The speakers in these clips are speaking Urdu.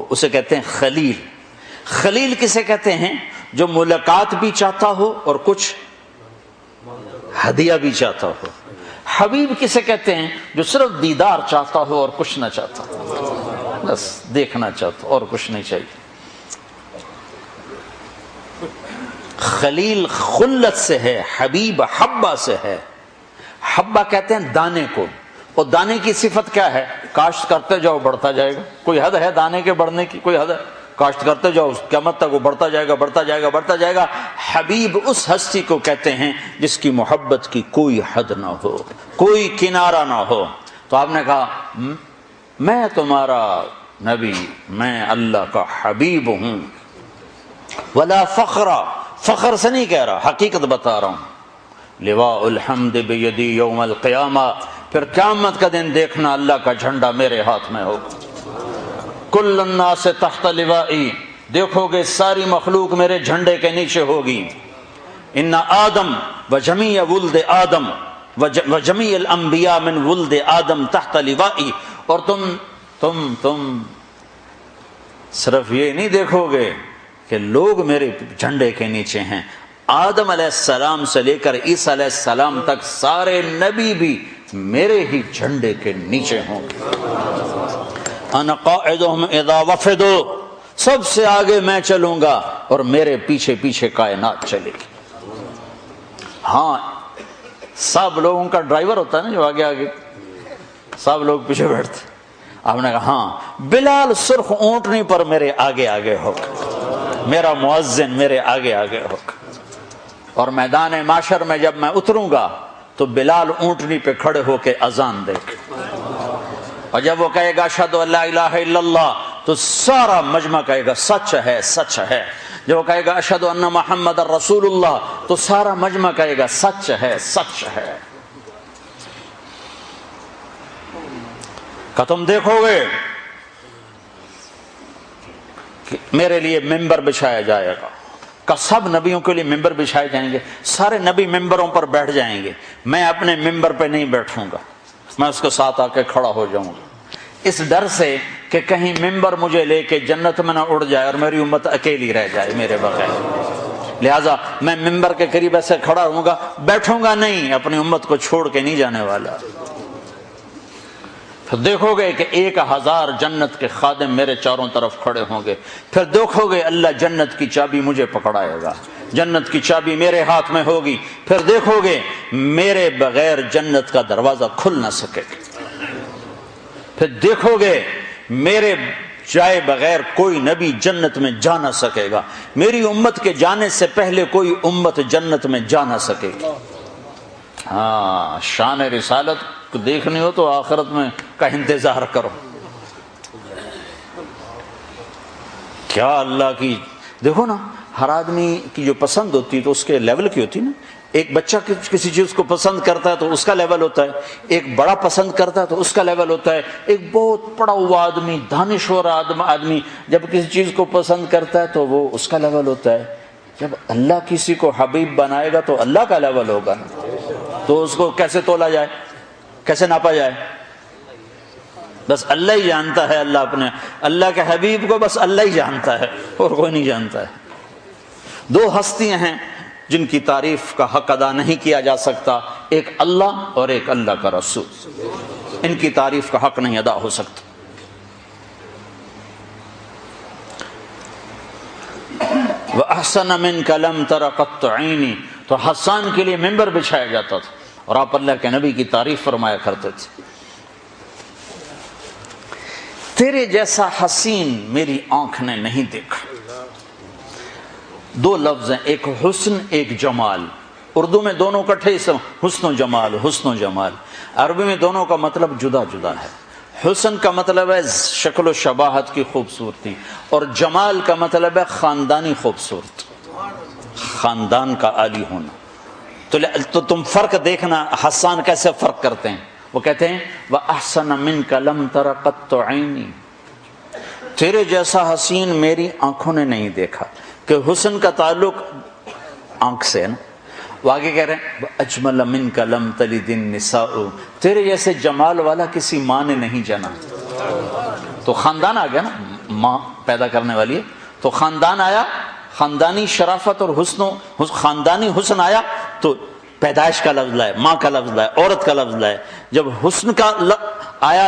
اسے کہتے ہیں خلیل۔ خلیل کسے کہتے ہیں؟ جو ملاقات بھی چاہتا ہو اور کچھ ہدیہ بھی چاہتا ہو۔ حبیب کسے کہتے ہیں؟ جو صرف دیدار چاہتا ہو اور کچھ نہ چاہتا ہو، بس دیکھنا چاہتا اور کچھ نہیں چاہیے۔ خلیل خلت سے ہے، حبیب حبہ سے ہے۔ حبہ کہتے ہیں دانے کو، اور دانے کی صفت کیا ہے؟ کاشت کرتے جاؤ بڑھتا جائے گا۔ کوئی حد ہے دانے کے بڑھنے کی؟ کوئی حد ہے؟ کاشت کرتے جاؤ قیامت تک وہ بڑھتا جائے گا، بڑھتا جائے گا، بڑھتا جائے گا۔ حبیب اس ہستی کو کہتے ہیں جس کی محبت کی کوئی حد نہ ہو، کوئی کنارہ نہ ہو۔ تو آپ نے کہا میں تمہارا نبی، میں اللہ کا حبیب ہوں۔ ولا فخر، فخر سے نہیں کہہ رہا، حقیقت بتا رہا ہوں۔ لواء الحمد بیدی یوم القیامہ، پھر قیامت کا دن دیکھنا اللہ کا جھنڈا میرے ہاتھ میں ہوگا۔ کل الناس تحت لوائی، دیکھو گے ساری مخلوق میرے جھنڈے کے نیچے ہوگی۔ ان آدم وجمیع ولد آدم وجمیع الانبیاء من ولد آدم تحت لوائی، اور تم صرف یہ نہیں دیکھو گے کہ لوگ میرے جھنڈے کے نیچے ہیں، آدم علیہ السلام سے لے کر عیسیٰ علیہ السلام تک سارے نبی بھی میرے ہی جھنڈے کے نیچے ہوں گے۔ انا قائدہم اذا وفدوا، سب سے آگے میں چلوں گا اور میرے پیچھے پیچھے کائنات چلے گی۔ ہاں سب لوگوں کا ڈرائیور ہوتا ہے نا جو آگے آگے، سب لوگ پیچھے بیٹھتے۔ آپ نے کہا ہاں بلال سرخ اونٹنی پر میرے آگے آگے ہوگا، میرا مؤذن میرے آگے آگے ہوگا، اور میدان معاشر میں جب میں اتروں گا تو بلال اونٹنی پہ کھڑے ہو کے اذان دے گا، اور جب وہ کہے گا اشہد ان لا الہ الا اللہ تو سارا مجمع کہے گا سچ ہے سچ ہے۔ جب وہ کہے گا اشہد ان محمد رسول اللہ تو سارا مجمع کہے گا سچ ہے سچ ہے۔ کہ تم دیکھو گے کہ میرے لیے ممبر بچھایا جائے گا، کہ سب نبیوں کے لیے ممبر بچھائے جائیں گے، سارے نبی ممبروں پر بیٹھ جائیں گے، میں اپنے ممبر پہ نہیں بیٹھوں گا، میں اس کے ساتھ آ کے کھڑا ہو جاؤں گا، اس ڈر سے کہ کہیں ممبر مجھے لے کے جنت میں نہ اڑ جائے اور میری امت اکیلی رہ جائے میرے بغیر۔ لہٰذا میں ممبر کے قریب ایسے کھڑا رہوں گا، بیٹھوں گا نہیں، اپنی امت کو چھوڑ کے نہیں جانے والا۔ پھر دیکھو گے کہ 1000 جنت کے خادم میرے چاروں طرف کھڑے ہوں گے، پھر دیکھو گے اللہ جنت کی چابی مجھے پکڑائے گا، جنت کی چابی میرے ہاتھ میں ہوگی، پھر دیکھو گے میرے بغیر جنت کا دروازہ کھل نہ سکے گا، پھر دیکھو گے میرے جائے بغیر کوئی نبی جنت میں جا نہ سکے گا، میری امت کے جانے سے پہلے کوئی امت جنت میں جا نہ سکے گی۔ ہاں شان رسالت کو دیکھنی ہو تو آخرت میں کا انتظار کرو۔ کیا اللہ کی، دیکھو نا ہر آدمی کی جو پسند ہوتی ہے تو اس کے لیول کی ہوتی ہے نا، ایک بچہ کسی چیز کو پسند کرتا ہے تو اس کا لیول ہوتا ہے، ایک بڑا پسند کرتا ہے تو اس کا لیول ہوتا ہے، ایک بہت پڑا ہوا آدمی دانشور آدمی جب کسی چیز کو پسند کرتا ہے تو وہ اس کا لیول ہوتا ہے۔ جب اللہ کسی کو حبیب بنائے گا تو اللہ کا لیول ہوگا نا، تو اس کو کیسے تولا جائے، کیسے ناپا جائے؟ بس اللہ ہی جانتا ہے، اللہ کے حبیب کو بس اللہ ہی جانتا ہے اور کوئی نہیں جانتا ہے۔ دو ہستیاں ہیں جن کی تعریف کا حق ادا نہیں کیا جا سکتا، ایک اللہ اور ایک اللہ کا رسول، ان کی تعریف کا حق نہیں ادا ہو سکتا۔ وَأَحْسَنَ مِنْكَ لَمْ تَرَ قَطُّ عَيْنِي، تو حسان کے لیے ممبر بچھایا جاتا تھا اور آپ اللہ کے نبی کی تعریف فرمایا کرتے تھے۔ تیرے جیسا حسین میری آنکھ نے نہیں دیکھا۔ دو لفظ ہیں، ایک حسن ایک جمال، اردو میں دونوں کٹھے حسن و جمال، حسن و جمال، عربی میں دونوں کا مطلب جدا جدا ہے۔ حسن کا مطلب ہے شکل و شباہت کی خوبصورتی، اور جمال کا مطلب ہے خاندانی خوبصورتی، خاندان کا عالی ہونا۔ تو تم فرق دیکھنا حسان کیسے فرق کرتے ہیں، وہ کہتے ہیں وَأَحْسَنَ مِنْكَ لَمْ تَرَ قَطُّ عَيْنِي، تیرے جیسا حسین میری آنکھوں نے نہیں دیکھا، کہ حسن کا تعلق آنکھ سے ہے نا۔ وہ آگے کہہ رہے ہیں وَأَجْمَلَ مِنْكَ لَمْ تَلِدِ النِّسَاءُ، تیرے جیسے جمال والا کسی ماں نے نہیں جنا۔ تو خاندان آ گیا نا، ماں پیدا کرنے والی ہے، تو خاندان آیا، خاندانی شرافت اور خاندانی حسن آیا تو پیدائش کا لفظ لائے، ماں کا لفظ لائے، عورت کا لفظ لائے۔ جب حسن کا آیا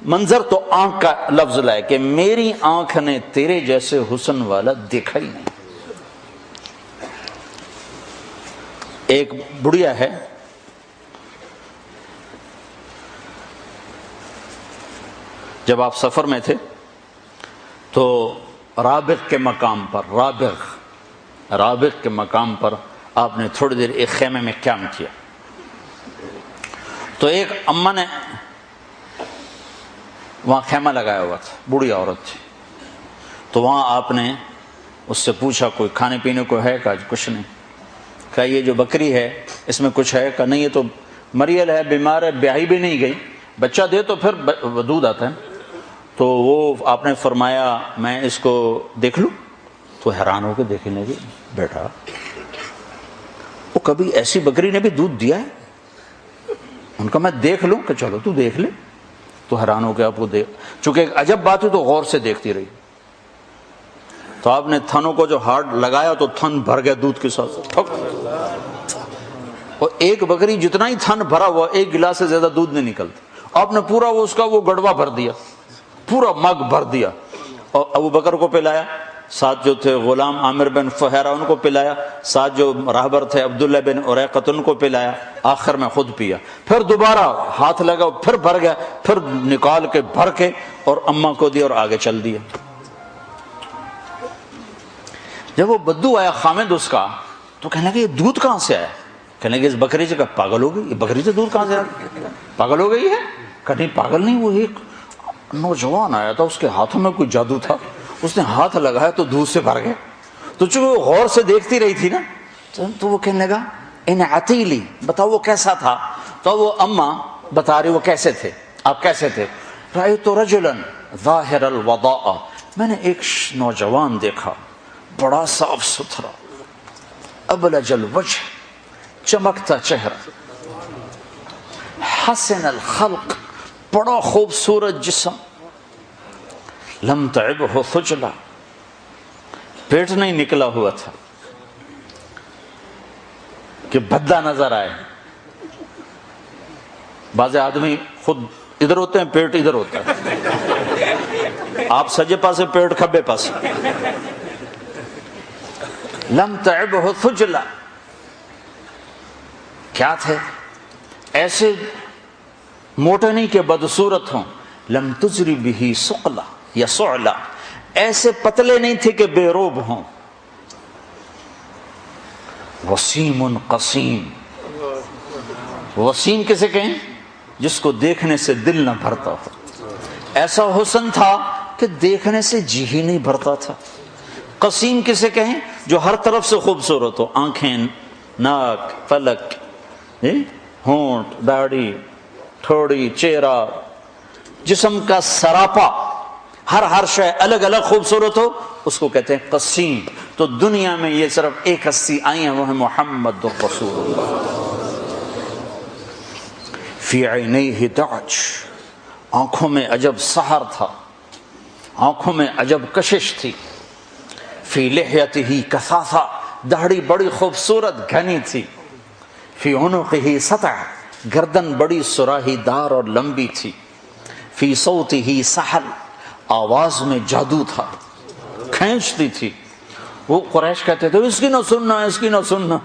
منظر تو آنکھ کا لفظ لائے کہ میری آنکھ نے تیرے جیسے حسن والا دیکھا ہی نہیں۔ ایک بڑھیا ہے، جب آپ سفر میں تھے تو رابغ کے مقام پر آپ نے تھوڑی دیر ایک خیمے میں قیام کیا، تو ایک اماں نے وہاں خیمہ لگایا ہوا تھا، بوڑھی عورت تھی، تو وہاں آپ نے اس سے پوچھا کوئی کھانے پینے کو ہے؟ کہا کچھ نہیں۔ کہا یہ جو بکری ہے اس میں کچھ ہے؟ کہا نہیں، یہ تو مریل ہے، بیمار ہے، بیاہی بھی نہیں گئی، بچہ دے تو پھر دودھ آتا ہے۔ تو وہ آپ نے فرمایا میں اس کو دیکھ لوں؟ تو حیران ہو کے دیکھنے لگے، بیٹا وہ کبھی ایسی بکری نے بھی دودھ دیا ہے؟ ان کا میں دیکھ لوں؟ کہ چلو تو دیکھ لے۔ تو حیران ہو کے آپ کو چونکہ ایک عجب بات ہے تو غور سے دیکھتی رہی، تو آپ نے تھنوں کو جو ہارڈ لگایا تو تھن بھر گیا دودھ کے ساتھ، اور ایک بکری جتنا ہی تھن بھرا ہوا ایک گلاس سے زیادہ دودھ نہیں نکلتا۔ آپ نے پورا اس کا وہ گڑوا بھر دیا، پورا مگ بھر دیا، اور ابو بکر کو پلایا، ساتھ جو تھے غلام عامر بن فہیرہ ان کو پلایا، ساتھ جو راہبر تھے عبداللہ بن اریقط ان کو پلایا، آخر میں خود پیا، پھر دوبارہ ہاتھ لگا، پھر بھر گیا، پھر نکال کے بھر کے اور اماں کو دیا اور آگے چل دیا۔ جب وہ بدو آیا خامد اس کا، تو کہنے لگے یہ دودھ کہاں سے آیا؟ کہنے لگے اس بکری سے۔ کہا پاگل ہو گئی، یہ بکری سے دودھ کہاں سے آیا؟ پاگل ہو گئی ہے؟ کہا نہیں پاگل نہیں، وہ ایک نوجوان آیا تھا، اس کے ہاتھوں میں کوئی جادو تھا، اس نے ہاتھ لگایا تو دودھ سے بھر گئے۔ تو چونکہ وہ غور سے دیکھتی رہی تھی نا، تو وہ کہنے لگا ان عتیلی، بتاؤ وہ کیسا تھا؟ تو وہ اماں بتا رہی وہ کیسے تھے، آپ کیسے تھے؟ رأیت رجلا ظاہر الوضاء، میں نے ایک نوجوان دیکھا، بڑا صاف ستھرا، ابلج الوجہ، چمکتا چہرہ، حسن الخلق، بڑا خوبصورت جسم، لم تعبہ خجلہ، پیٹ نہیں نکلا ہوا تھا کہ بھدا نظر آئے۔ بعض آدمی خود ادھر ہوتے ہیں، پیٹ ادھر ہوتا ہے، آپ سجے پاسے پیٹ کھبے پاسے۔ لم تعبہ خجلہ، کیا تھے؟ ایسے موٹے نہیں کہ بدصورت ہوں، لم تجری بہ ثقلہ یا صعلہ، ایسے پتلے نہیں تھے کہ بے روب ہوں، وسیم قسیم، وسیم کسے کہیں؟ جس کو دیکھنے سے دل نہ بھرتا ہو، ایسا حسن تھا کہ دیکھنے سے جی ہی نہیں بھرتا تھا۔ قسیم کسے کہیں؟ جو ہر طرف سے خوبصورت ہو، آنکھیں، ناک، پلک، ہونٹ، داڑھی، تھوڑی، چہرہ، جسم کا سراپا، ہر شے الگ الگ خوبصورت ہو، اس کو کہتے ہیں قسیم۔ تو دنیا میں یہ صرف ایک ہستی آئی ہیں، وہ ہے محمد رسول اللہ۔ فی عینیہ دعج، آنکھوں میں عجب سحر تھا، آنکھوں میں عجب کشش تھی۔ فی لحیتہ کثافہ، داڑھی بڑی خوبصورت گھنی تھی۔ فی عنقہ سطع، گردن بڑی سراہی دار اور لمبی تھی۔ فی صوتہ سحل، آواز میں جادو تھا، کھینچتی تھی۔ وہ قریش کہتے تھے اس کی نہ سننا، اس کی نہ سننا۔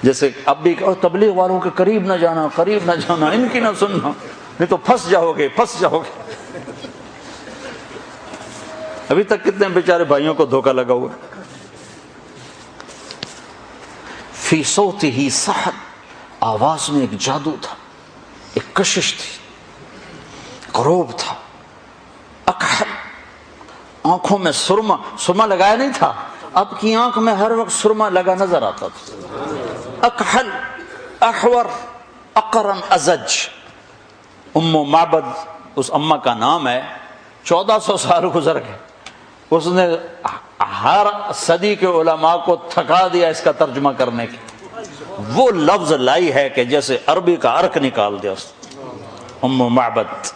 جیسے اب بھی کہو تبلیغ والوں کے قریب نہ جانا، قریب نہ جانا، ان کی نہ سننا، نہیں تو پھنس جاؤ گے، پھنس جاؤ گے۔ ابھی تک کتنے بیچارے بھائیوں کو دھوکہ لگا ہوا۔ فی صوتہ سحل، آواز میں ایک جادو تھا، ایک کشش تھی، غروب تھا۔ اکحل، آنکھوں میں سرما لگایا نہیں تھا، اب کی آنکھ میں ہر وقت سرما لگا نظر آتا تھا۔ اکحل، احور، اقرن، ازج۔ ام معبد اس اماں کا نام ہے، 1400 سال گزر گئے، اس نے ہر صدی کے علماء کو تھکا دیا اس کا ترجمہ کرنے کی۔ وہ لفظ لائی ہے کہ جیسے عربی کا عرق نکال دیا اس نے۔ ام معبد.